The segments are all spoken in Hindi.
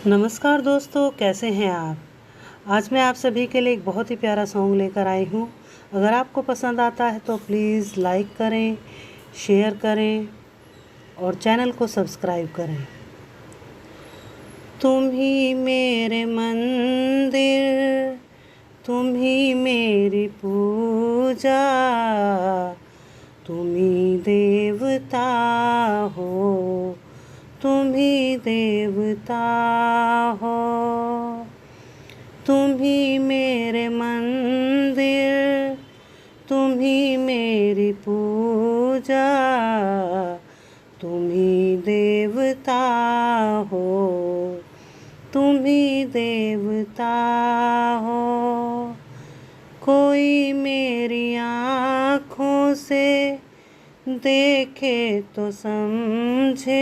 नमस्कार दोस्तों, कैसे हैं आप। आज मैं आप सभी के लिए एक बहुत ही प्यारा सॉन्ग लेकर आई हूँ। अगर आपको पसंद आता है तो प्लीज़ लाइक करें, शेयर करें और चैनल को सब्सक्राइब करें। तुम ही मेरे मंदिर, तुम ही मेरी पूजा, तुम ही देवता हो, तुम ही देवता हो। तुम ही मेरे मंदिर, तुम ही मेरी पूजा, तुम ही देवता हो, तुम ही देवता हो। कोई मेरी आँखों से देखे तो समझे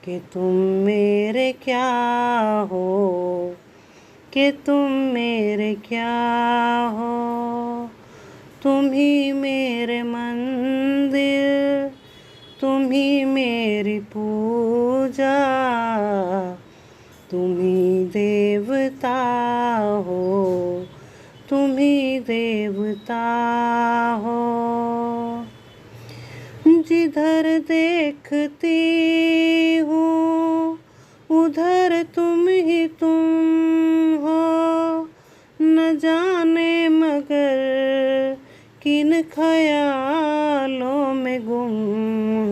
कि तुम मेरे क्या हो, कि तुम मेरे क्या हो। तुम ही मेरे मंदिर, तुम ही मेरी पूजा, तुम ही देवता हो, तुम ही देवता हो। जिधर देखती हूँ उधर तुम ही तुम हो, न जाने मगर किन ख़यालों में गुम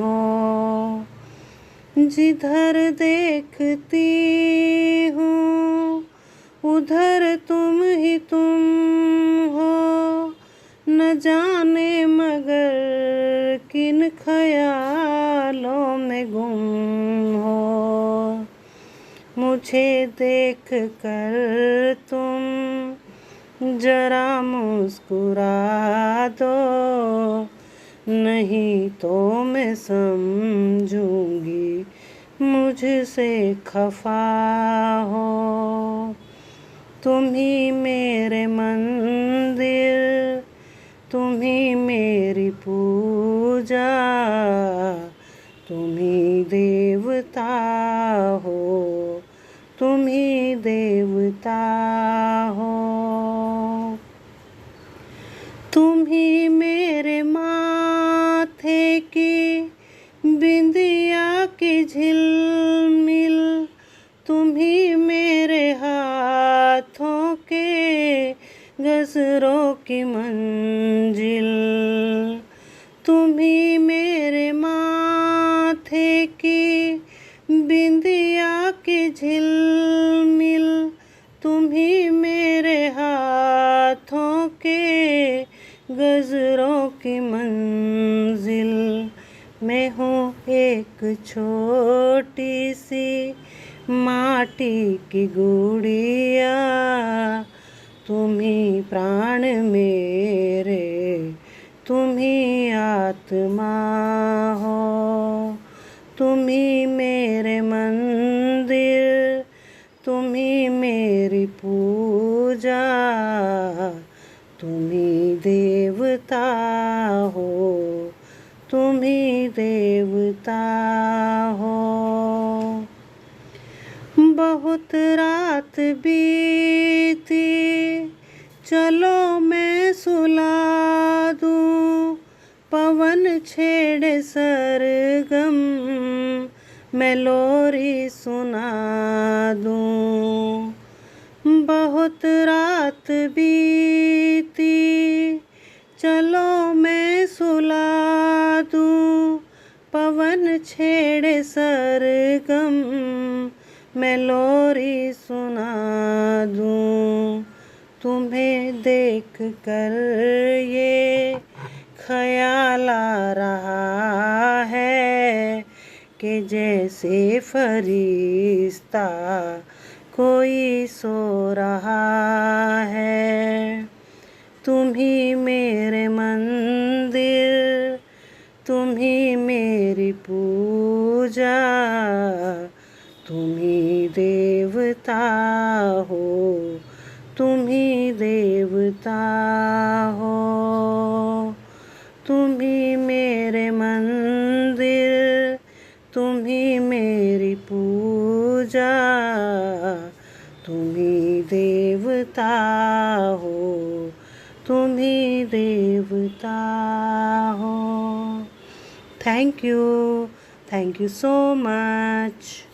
हो। जिधर देखती हूँ उधर तुम ही तुम हो, न जाने मगर किन ख़यालों में गुम हो। मुझे देख कर तुम जरा मुस्कुरा दो, नहीं तो मैं समझूंगी मुझसे खफा हो। तुम ही मेरे मंदिर, तुम ही मेरी पूजा, तुम ही देवता हो, तुम ही देवता हो। तुम ही मेरे माथे की बिंदिया की झिलमिल, तुम ही मेरे हाथों के गजरों की मंजिल। तुम ही मेरे माथे की बिंदिया की झिलमिल, तुम ही मेरे हाथों के गजरों की मंजिल। मैं हूँ एक छोटी सी माटी की गुड़िया, तुम ही प्राण मेरे, तुम ही आत्मा हो। तुम ही मेरे मंदिर, तुम ही मेरी पूजा, तुम ही देवता हो, तुम ही देवता हो। बहुत रात बीती, चलो मैं सुला दूँ, पवन छेड़े सरगम, मैं लोरी सुना दूँ। बहुत रात बीती, चलो मैं सुला दूँ, पवन छेड़े सरगम, मैं लोरी सुना दूँ। तुम्हें देख कर ये ख्याल आ रहा है कि जैसे फरिश्ता कोई सो रहा है। तुम ही मेरे मंदिर, तुम ही मेरी पूजा, तुम ही देवता हो, तुम ही देवता हो। तुम ही मेरे मंदिर, तुम ही मेरी पूजा, पूजा, तुम ही देवता हो, तुम ही देवता हो। Thank you so much.